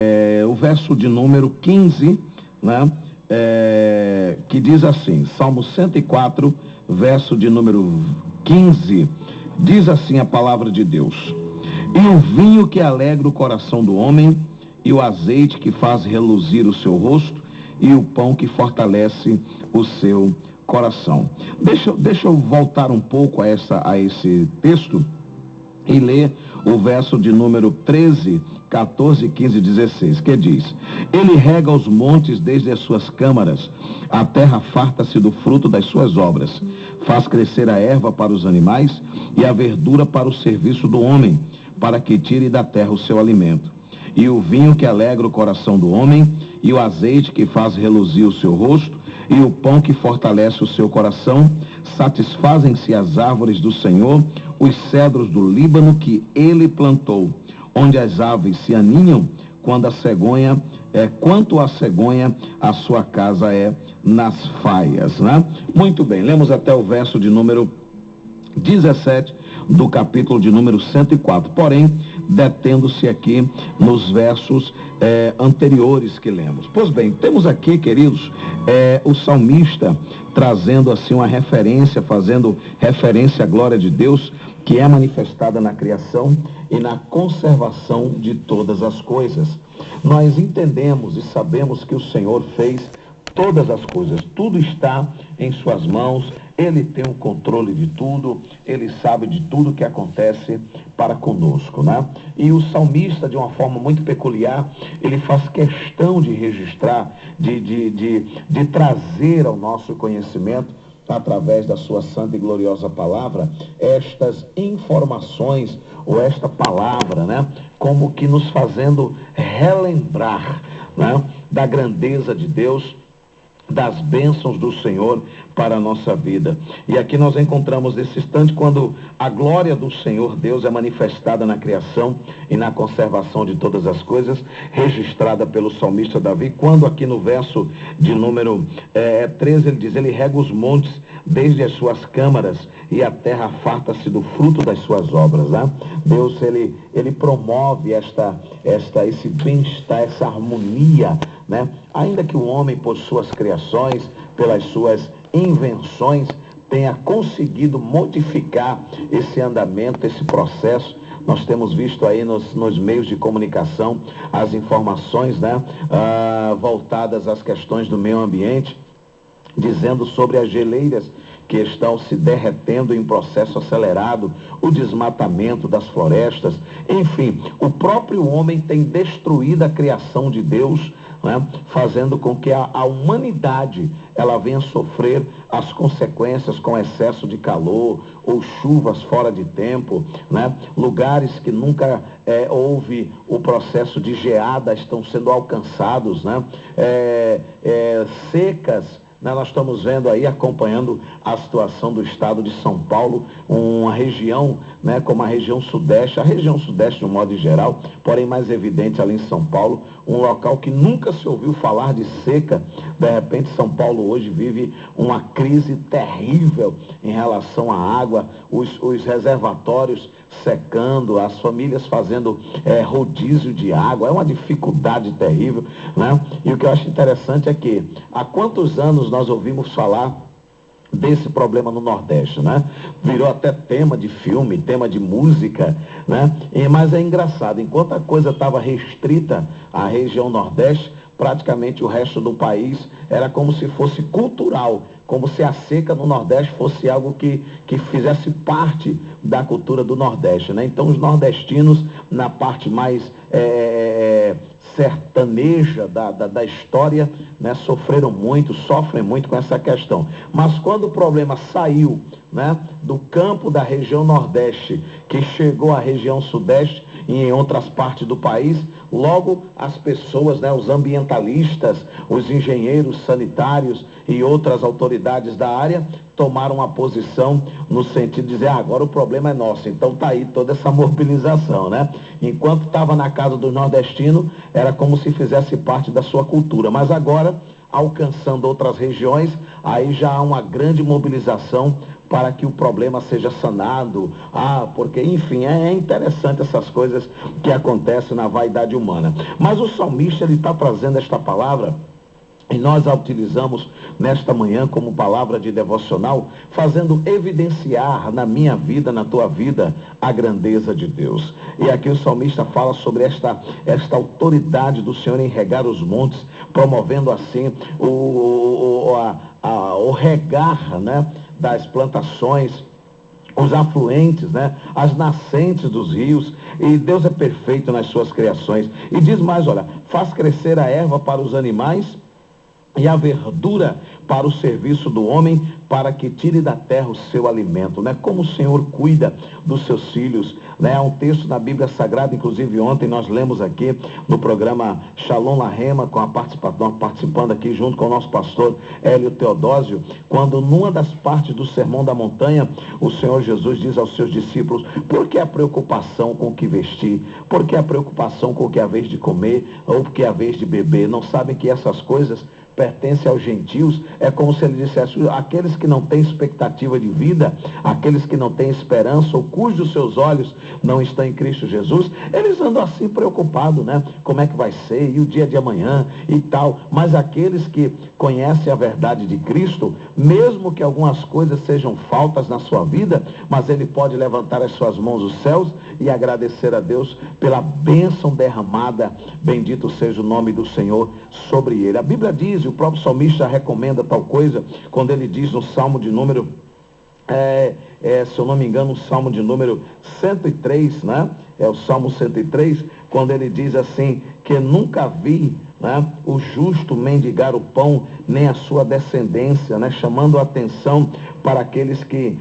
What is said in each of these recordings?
O verso de número 15, né? Que diz assim, Salmo 104, verso de número 15, diz assim a palavra de Deus: E o vinho que alegra o coração do homem, e o azeite que faz reluzir o seu rosto, e o pão que fortalece o seu coração. Deixa eu voltar um pouco a esse texto e ler o verso de número 13, 14, 15 e 16, que diz: Ele rega os montes desde as suas câmaras, a terra farta-se do fruto das suas obras, faz crescer a erva para os animais e a verdura para o serviço do homem, para que tire da terra o seu alimento. E o vinho que alegra o coração do homem, e o azeite que faz reluzir o seu rosto, e o pão que fortalece o seu coração, satisfazem-se as árvores do Senhor, os cedros do Líbano que ele plantou, onde as aves se aninham, quanto a cegonha, a sua casa é nas faias, né? Muito bem, lemos até o verso de número 17 do capítulo de número 104, porém, detendo-se aqui nos versos anteriores que lemos. Pois bem, temos aqui, queridos, o salmista trazendo assim uma referência, fazendo referência à glória de Deus, que é manifestada na criação e na conservação de todas as coisas. Nós entendemos e sabemos que o Senhor fez todas as coisas, tudo está em suas mãos, ele tem o controle de tudo, ele sabe de tudo que acontece para conosco, né? E o salmista, de uma forma muito peculiar, ele faz questão de registrar, de trazer ao nosso conhecimento, através da sua santa e gloriosa palavra, estas informações, ou esta palavra, né? Como que nos fazendo relembrar, né? Da grandeza de Deus, das bênçãos do Senhor para a nossa vida. E aqui nós encontramos nesse instante quando a glória do Senhor Deus é manifestada na criação e na conservação de todas as coisas, registrada pelo salmista Davi, quando aqui no verso de número 13 ele diz: Ele rega os montes desde as suas câmaras e a terra farta-se do fruto das suas obras, né? Deus, ele promove esse bem-estar, essa harmonia, né? Ainda que o homem, por suas criações, pelas suas invenções, tenha conseguido modificar esse andamento, esse processo. Nós temos visto aí nos meios de comunicação as informações, né? Voltadas às questões do meio ambiente, dizendo sobre as geleiras que estão se derretendo em processo acelerado, o desmatamento das florestas, enfim, o próprio homem tem destruído a criação de Deus, né, fazendo com que a humanidade ela venha sofrer as consequências com excesso de calor ou chuvas fora de tempo, né? Lugares que nunca houve o processo de geada estão sendo alcançados, né? Secas. Nós estamos vendo aí, acompanhando a situação do estado de São Paulo, uma região, né, como a região sudeste de um modo geral, porém mais evidente ali em São Paulo, um local que nunca se ouviu falar de seca. De repente São Paulo hoje vive uma crise terrível em relação à água, os reservatórios secando, as famílias fazendo rodízio de água, é uma dificuldade terrível, né? E o que eu acho interessante é que há quantos anos nós ouvimos falar desse problema no Nordeste, né? Virou até tema de filme, tema de música, né? Mas é engraçado, enquanto a coisa estava restrita à região Nordeste, praticamente o resto do país era como se fosse cultural, como se a seca no Nordeste fosse algo que fizesse parte da cultura do Nordeste, né? Então os nordestinos, na parte mais sertaneja da história, né, sofrem muito com essa questão. Mas quando o problema saiu, né, do campo da região Nordeste, que chegou à região Sudeste e em outras partes do país, logo as pessoas, né, os ambientalistas, os engenheiros sanitários e outras autoridades da área tomaram uma posição no sentido de dizer: agora o problema é nosso. Então tá aí toda essa mobilização, né? Enquanto estava na casa do nordestino, era como se fizesse parte da sua cultura. Mas agora, alcançando outras regiões, aí já há uma grande mobilização para que o problema seja sanado. Porque, enfim, é interessante essas coisas que acontecem na vaidade humana. Mas o salmista, ele está trazendo esta palavra, e nós a utilizamos nesta manhã como palavra de devocional, fazendo evidenciar na minha vida, na tua vida, a grandeza de Deus. E aqui o salmista fala sobre esta autoridade do Senhor em regar os montes, promovendo assim o regar, né, das plantações, os afluentes, né, as nascentes dos rios. E Deus é perfeito nas suas criações. E diz mais, olha, faz crescer a erva para os animais e a verdura para o serviço do homem, para que tire da terra o seu alimento, né? Como o Senhor cuida dos seus filhos, né? Há um texto na Bíblia Sagrada, inclusive ontem nós lemos aqui no programa Shalom La Rema, participando aqui junto com o nosso pastor Hélio Teodósio, quando numa das partes do Sermão da Montanha, o Senhor Jesus diz aos seus discípulos: por que a preocupação com o que vestir? Por que a preocupação com o que é a vez de comer ou o que é a vez de beber? Não sabem que essas coisas pertence aos gentios? É como se ele dissesse: aqueles que não têm expectativa de vida, aqueles que não têm esperança, ou cujos seus olhos não estão em Cristo Jesus, eles andam assim preocupados, né? Como é que vai ser, e o dia de amanhã e tal. Mas aqueles que conhecem a verdade de Cristo, mesmo que algumas coisas sejam faltas na sua vida, mas ele pode levantar as suas mãos aos céus e agradecer a Deus pela bênção derramada, bendito seja o nome do Senhor sobre ele. A Bíblia diz, e o próprio salmista recomenda tal coisa, quando ele diz no Salmo de número, se eu não me engano, o Salmo de número 103, né? É o Salmo 103, quando ele diz assim, que nunca vi, né, o justo mendigar o pão, nem a sua descendência, né, chamando a atenção para aqueles que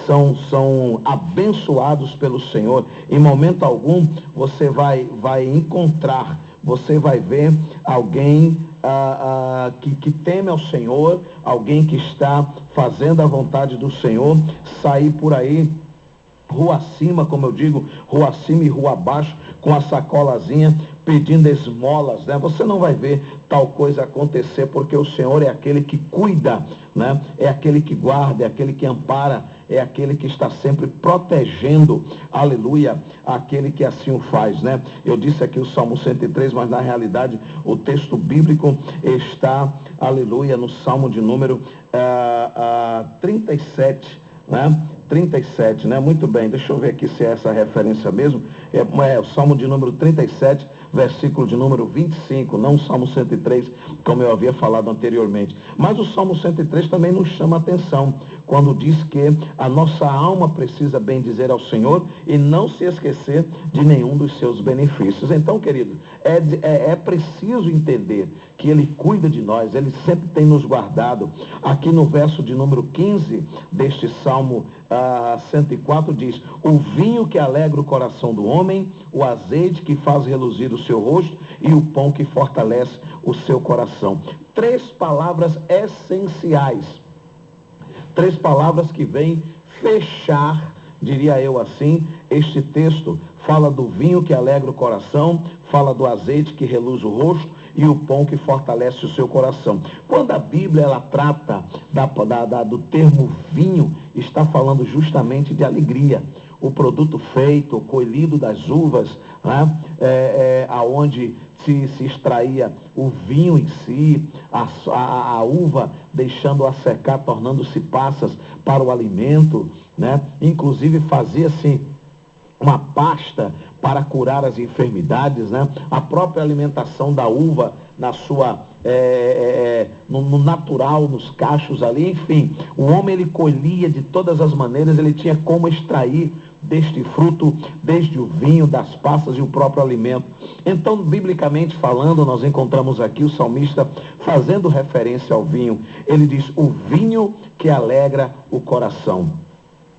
são abençoados pelo Senhor. Em momento algum você vai encontrar, você vai ver alguém que teme ao Senhor, alguém que está fazendo a vontade do Senhor, sair por aí, rua acima, como eu digo, rua acima e rua abaixo, com a sacolazinha, pedindo esmolas, né? Você não vai ver tal coisa acontecer, porque o Senhor é aquele que cuida, né? É aquele que guarda, é aquele que ampara, é aquele que está sempre protegendo, aleluia, aquele que assim o faz, né? Eu disse aqui o Salmo 103, mas na realidade o texto bíblico está, aleluia, no Salmo de número 37, né? 37, né? Muito bem, deixa eu ver aqui se é essa referência mesmo. É o Salmo de número 37, versículo de número 25, não o Salmo 103, como eu havia falado anteriormente. Mas o Salmo 103 também nos chama a atenção, quando diz que a nossa alma precisa bendizer ao Senhor e não se esquecer de nenhum dos seus benefícios. Então, querido, é preciso entender que Ele cuida de nós, Ele sempre tem nos guardado. Aqui no verso de número 15 deste Salmo 104 diz: o vinho que alegra o coração do homem, o azeite que faz reluzir o seu rosto e o pão que fortalece o seu coração. 3 palavras essenciais, 3 palavras que vêm fechar, diria eu assim, este texto. Fala do vinho que alegra o coração, fala do azeite que reluz o rosto e o pão que fortalece o seu coração. Quando a Bíblia ela trata do termo vinho, está falando justamente de alegria. O produto feito, colhido das uvas, né? Aonde se extraía o vinho em si, a uva deixando-a secar, tornando-se passas para o alimento, né? Inclusive fazia-se uma pasta para curar as enfermidades, né? A própria alimentação da uva na sua no natural, nos cachos ali, enfim, o homem ele colhia de todas as maneiras, ele tinha como extrair deste fruto, desde o vinho, das passas e o próprio alimento. Então, biblicamente falando, nós encontramos aqui o salmista fazendo referência ao vinho. Ele diz: o vinho que alegra o coração.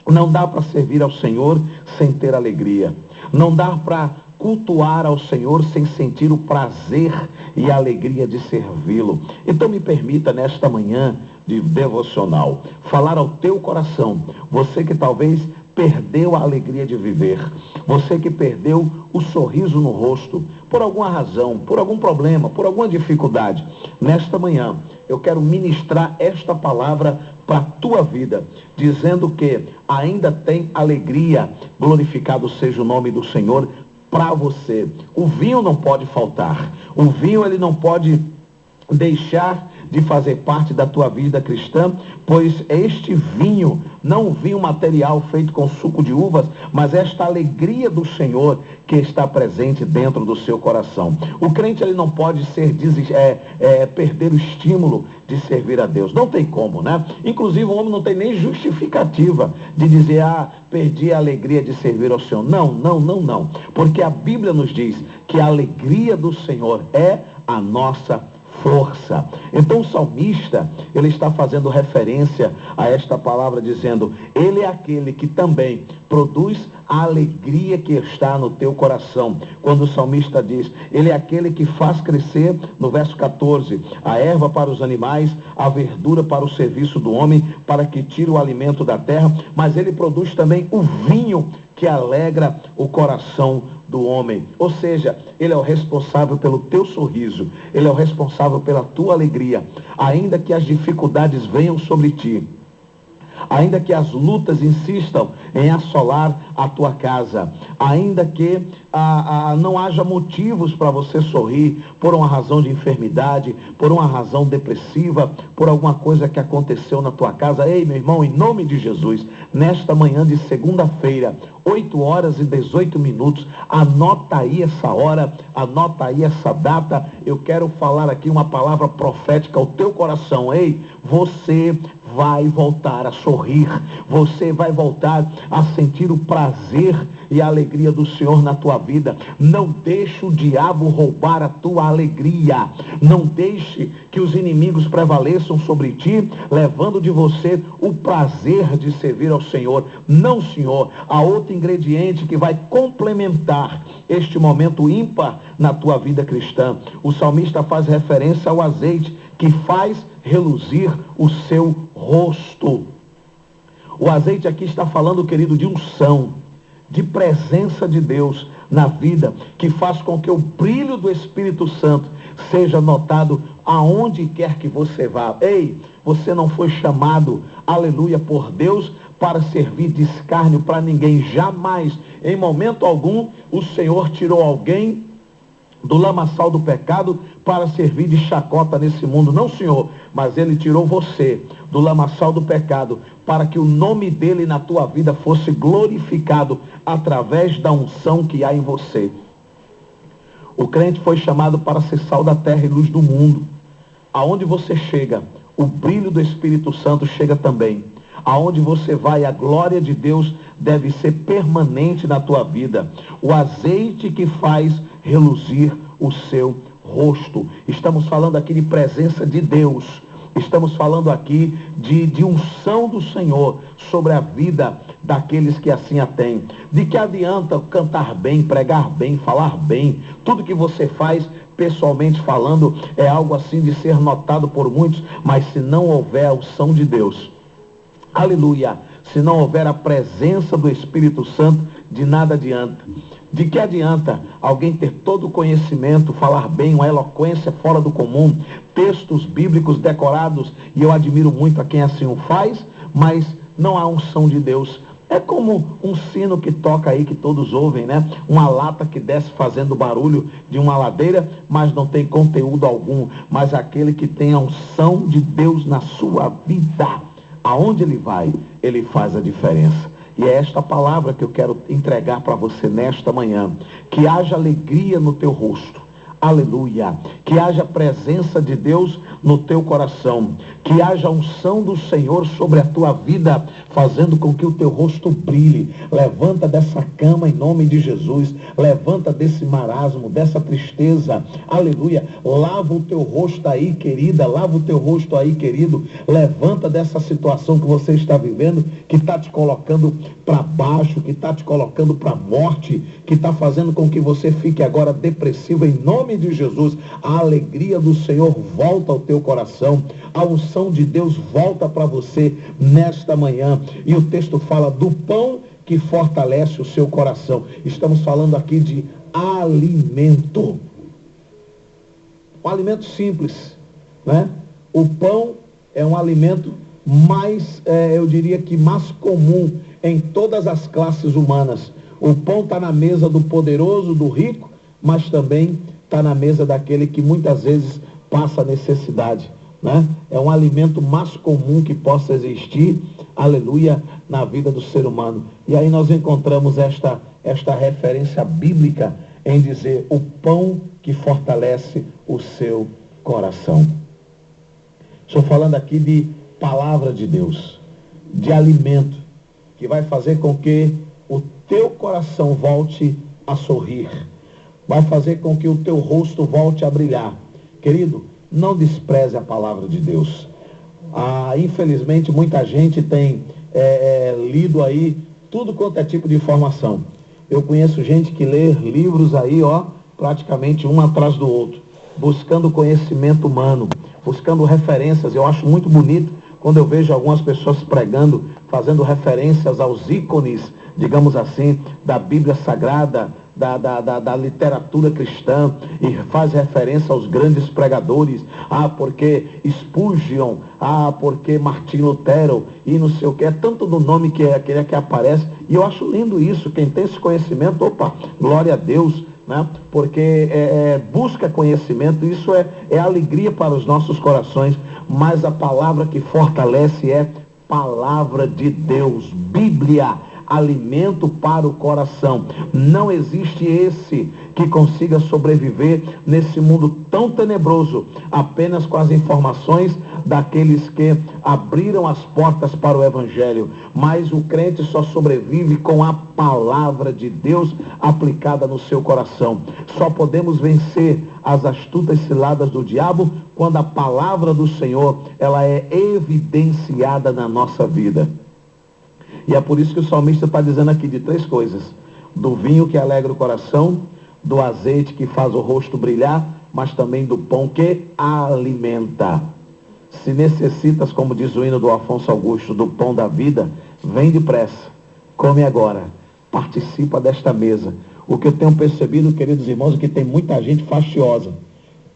Não dá para servir ao Senhor sem ter alegria. Não dá para cultuar ao Senhor sem sentir o prazer e a alegria de servi-lo. Então me permita nesta manhã de devocional falar ao teu coração, você que talvez perdeu a alegria de viver, você que perdeu o sorriso no rosto, por alguma razão, por algum problema, por alguma dificuldade, nesta manhã eu quero ministrar esta palavra para a tua vida, dizendo que ainda tem alegria, glorificado seja o nome do Senhor, para você. O vinho não pode faltar, o vinho ele não pode deixar de fazer parte da tua vida cristã, pois este vinho, não o vinho material feito com suco de uvas, mas esta alegria do Senhor que está presente dentro do seu coração. O crente ele não pode perder o estímulo de servir a Deus. Não tem como, né? Inclusive o homem não tem nem justificativa de dizer, perdi a alegria de servir ao Senhor. Não. Porque a Bíblia nos diz que a alegria do Senhor é a nossa força. Então o salmista, ele está fazendo referência a esta palavra, dizendo, ele é aquele que também produz a alegria que está no teu coração. Quando o salmista diz, ele é aquele que faz crescer, no verso 14, a erva para os animais, a verdura para o serviço do homem, para que tire o alimento da terra, mas ele produz também o vinho que alegra o coração do homem. Ou seja, ele é o responsável pelo teu sorriso, ele é o responsável pela tua alegria. Ainda que as dificuldades venham sobre ti, ainda que as lutas insistam em assolar a tua casa, ainda que não haja motivos para você sorrir por uma razão de enfermidade, por uma razão depressiva, por alguma coisa que aconteceu na tua casa. Ei, meu irmão, em nome de Jesus, nesta manhã de segunda-feira, 8h18, anota aí essa hora, anota aí essa data. Eu quero falar aqui uma palavra profética ao teu coração. Ei, você vai voltar a sorrir, você vai voltar a sentir o prazer e a alegria do Senhor na tua vida. Não deixe o diabo roubar a tua alegria, não deixe que os inimigos prevaleçam sobre ti, levando de você o prazer de servir ao Senhor. Não, Senhor, há outro ingrediente que vai complementar este momento ímpar na tua vida cristã. O salmista faz referência ao azeite que faz reluzir o seu rosto. O azeite aqui está falando, querido, de unção, de presença de Deus na vida, que faz com que o brilho do Espírito Santo seja notado aonde quer que você vá. Ei, você não foi chamado, aleluia, por Deus para servir de escárnio para ninguém, jamais, em momento algum, o Senhor tirou alguém do lamaçal do pecado para servir de chacota nesse mundo. Não, Senhor, mas Ele tirou você do lamaçal do pecado para que o nome dEle na tua vida fosse glorificado através da unção que há em você. O crente foi chamado para ser sal da terra e luz do mundo. Aonde você chega, o brilho do Espírito Santo chega também. Aonde você vai, a glória de Deus deve ser permanente na tua vida. O azeite que faz reluzir o seu rosto. Estamos falando aqui de presença de Deus. Estamos falando aqui de unção do Senhor sobre a vida daqueles que assim a têm. De que adianta cantar bem, pregar bem, falar bem? Tudo que você faz, pessoalmente falando, é algo assim de ser notado por muitos, mas se não houver a unção de Deus, aleluia, se não houver a presença do Espírito Santo, de nada adianta. De que adianta alguém ter todo o conhecimento, falar bem, uma eloquência fora do comum, textos bíblicos decorados, e eu admiro muito a quem assim o faz, mas não há unção de Deus. É como um sino que toca aí, que todos ouvem, né? Uma lata que desce fazendo barulho de uma ladeira, mas não tem conteúdo algum. Mas aquele que tem a unção de Deus na sua vida, aonde ele vai, ele faz a diferença. E é esta palavra que eu quero entregar para você nesta manhã. Que haja alegria no teu rosto. Aleluia. Que haja presença de Deus no teu coração. Que haja unção do Senhor sobre a tua vida, fazendo com que o teu rosto brilhe. Levanta dessa cama em nome de Jesus. Levanta desse marasmo, dessa tristeza. Aleluia. Lava o teu rosto aí, querida. Lava o teu rosto aí, querido. Levanta dessa situação que você está vivendo, que está te colocando para baixo, que está te colocando para a morte, que está fazendo com que você fique agora depressivo. Em nome de Jesus, a alegria do Senhor volta ao teu coração. A unção de Deus volta para você nesta manhã. E o texto fala do pão que fortalece o seu coração. Estamos falando aqui de alimento. Um alimento simples, né? O pão é um alimento mais, eu diria que mais comum em todas as classes humanas. O pão está na mesa do poderoso, do rico, mas também está na mesa daquele que muitas vezes passa necessidade, né? É um alimento mais comum que possa existir, aleluia, na vida do ser humano. E aí nós encontramos esta referência bíblica em dizer o pão que fortalece o seu coração. Estou falando aqui de palavra de Deus, de alimento, que vai fazer com que o teu coração volte a sorrir, vai fazer com que o teu rosto volte a brilhar. Querido, não despreze a palavra de Deus. Infelizmente, muita gente tem lido aí tudo quanto é tipo de informação. Eu conheço gente que lê livros aí, praticamente um atrás do outro, buscando conhecimento humano, buscando referências. Eu acho muito bonito quando eu vejo algumas pessoas pregando, fazendo referências aos ícones, digamos assim, da Bíblia Sagrada, da literatura cristã, e faz referência aos grandes pregadores, porque Spurgeon, porque Martim Lutero, e não sei o que, é tanto do nome que é aquele que aparece, e eu acho lindo isso. Quem tem esse conhecimento, glória a Deus, né? Porque busca conhecimento, isso é alegria para os nossos corações, mas a palavra que fortalece é palavra de Deus, Bíblia, alimento para o coração. Não existe esse que consiga sobreviver nesse mundo tão tenebroso apenas com as informações daqueles que abriram as portas para o Evangelho. Mas o crente só sobrevive com a palavra de Deus aplicada no seu coração. Só podemos vencer as astutas ciladas do diabo quando a palavra do Senhor ela é evidenciada na nossa vida. E é por isso que o salmista está dizendo aqui de 3 coisas: do vinho que alegra o coração, do azeite que faz o rosto brilhar, mas também do pão que alimenta. Se necessitas, como diz o hino do Afonso Augusto, do pão da vida, vem depressa, come agora, participa desta mesa. O que eu tenho percebido, queridos irmãos, é que tem muita gente fastiosa.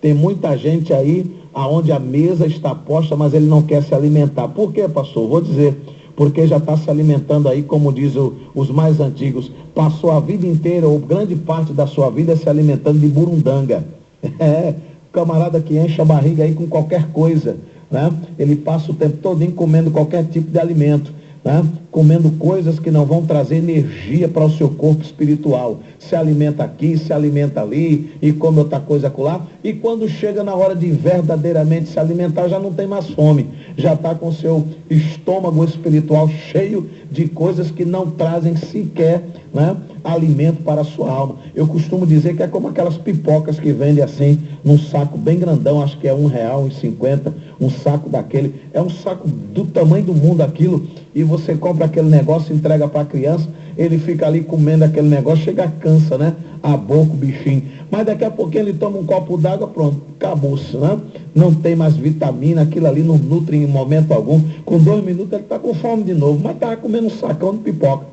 Tem muita gente aí aonde a mesa está posta, mas ele não quer se alimentar. Por quê, pastor? Vou dizer, porque já está se alimentando aí, como diz os mais antigos, passou a vida inteira, ou grande parte da sua vida, se alimentando de burundanga. O camarada que enche a barriga aí com qualquer coisa, né? Ele passa o tempo todinho comendo qualquer tipo de alimento, né? Comendo coisas que não vão trazer energia para o seu corpo espiritual. Se alimenta aqui, se alimenta ali, e come outra coisa acolá, e quando chega na hora de verdadeiramente se alimentar, já não tem mais fome, já está com seu estômago espiritual cheio de coisas que não trazem sequer, né, alimento para a sua alma. Eu costumo dizer que é como aquelas pipocas que vendem assim, num saco bem grandão, acho que é R$1,50, um saco daquele, é um saco do tamanho do mundo aquilo, e você compra aquele negócio, entrega para a criança, ele fica ali comendo aquele negócio, chega cansa, né? A boca, o bichinho. Mas daqui a pouquinho ele toma um copo d'água, pronto, acabou-se, né? Não tem mais vitamina, aquilo ali não nutre em momento algum. Com 2 minutos ele está com fome de novo, mas está comendo um sacão de pipoca.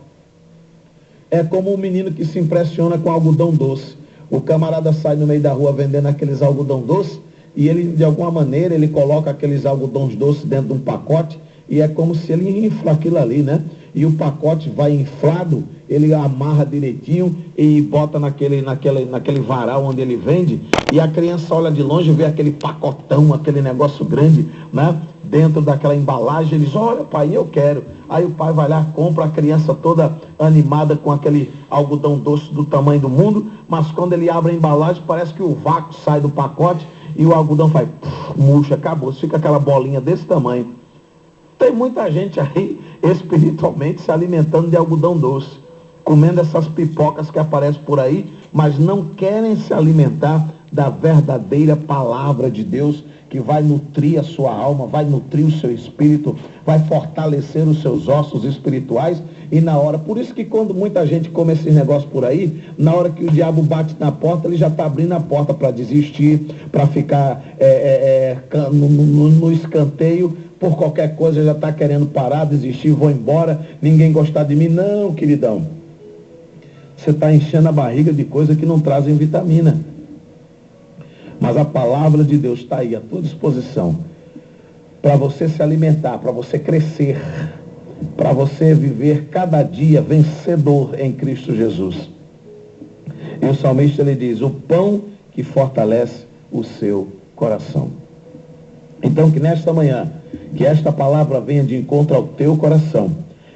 É como um menino que se impressiona com algodão doce. O camarada sai no meio da rua vendendo aqueles algodão doce, e ele, de alguma maneira, ele coloca aqueles algodões doces dentro de um pacote, e é como se ele infla aquilo ali, né? E o pacote vai inflado, ele amarra direitinho e bota naquele varal onde ele vende, e a criança olha de longe e vê aquele pacotão, aquele negócio grande, né? Dentro daquela embalagem, eles, olha pai, eu quero. Aí o pai vai lá, compra, a criança toda animada com aquele algodão doce do tamanho do mundo, mas quando ele abre a embalagem, parece que o vácuo sai do pacote e o algodão faz, murcha, acabou, fica aquela bolinha desse tamanho. Tem muita gente aí, espiritualmente, se alimentando de algodão doce, comendo essas pipocas que aparecem por aí, mas não querem se alimentar da verdadeira palavra de Deus, que vai nutrir a sua alma, vai nutrir o seu espírito, vai fortalecer os seus ossos espirituais. E na hora, por isso que quando muita gente come esses negócios por aí, na hora que o diabo bate na porta, ele já está abrindo a porta para desistir, para ficar no escanteio, por qualquer coisa já está querendo parar, desistir, vou embora, ninguém gostar de mim. Não, queridão. Você está enchendo a barriga de coisas que não trazem vitamina. Mas a palavra de Deus está aí à tua disposição para você se alimentar, para você crescer, para você viver cada dia vencedor em Cristo Jesus. E o salmista ele diz, o pão que fortalece o seu coração. Então que nesta manhã, que esta palavra venha de encontro ao teu coração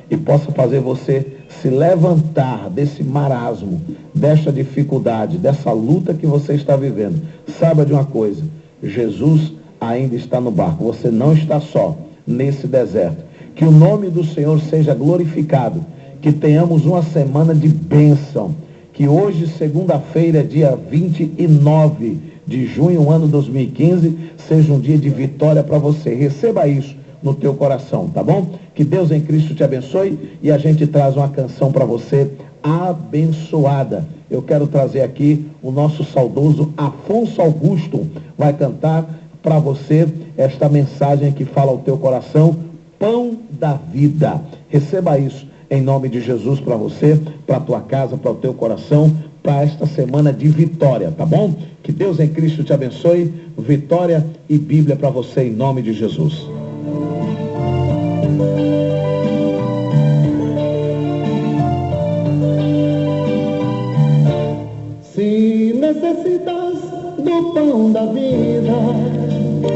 e possa fazer você se levantar desse marasmo, desta dificuldade, dessa luta que você está vivendo. Saiba de uma coisa, Jesus ainda está no barco, você não está só nesse deserto. Que o nome do Senhor seja glorificado, que tenhamos uma semana de bênção, que hoje, segunda-feira, dia 29 de junho, ano 2015, seja um dia de vitória para você. Receba isso no teu coração, tá bom? Que Deus em Cristo te abençoe e a gente traz uma canção para você abençoada. Eu quero trazer aqui o nosso saudoso Afonso Augusto, vai cantar para você esta mensagem que fala ao teu coração, pão da vida. Receba isso em nome de Jesus para você, para a tua casa, para o teu coração, para esta semana de vitória, tá bom? Que Deus em Cristo te abençoe, vitória e Bíblia para você em nome de Jesus. Se necessitas do pão da vida,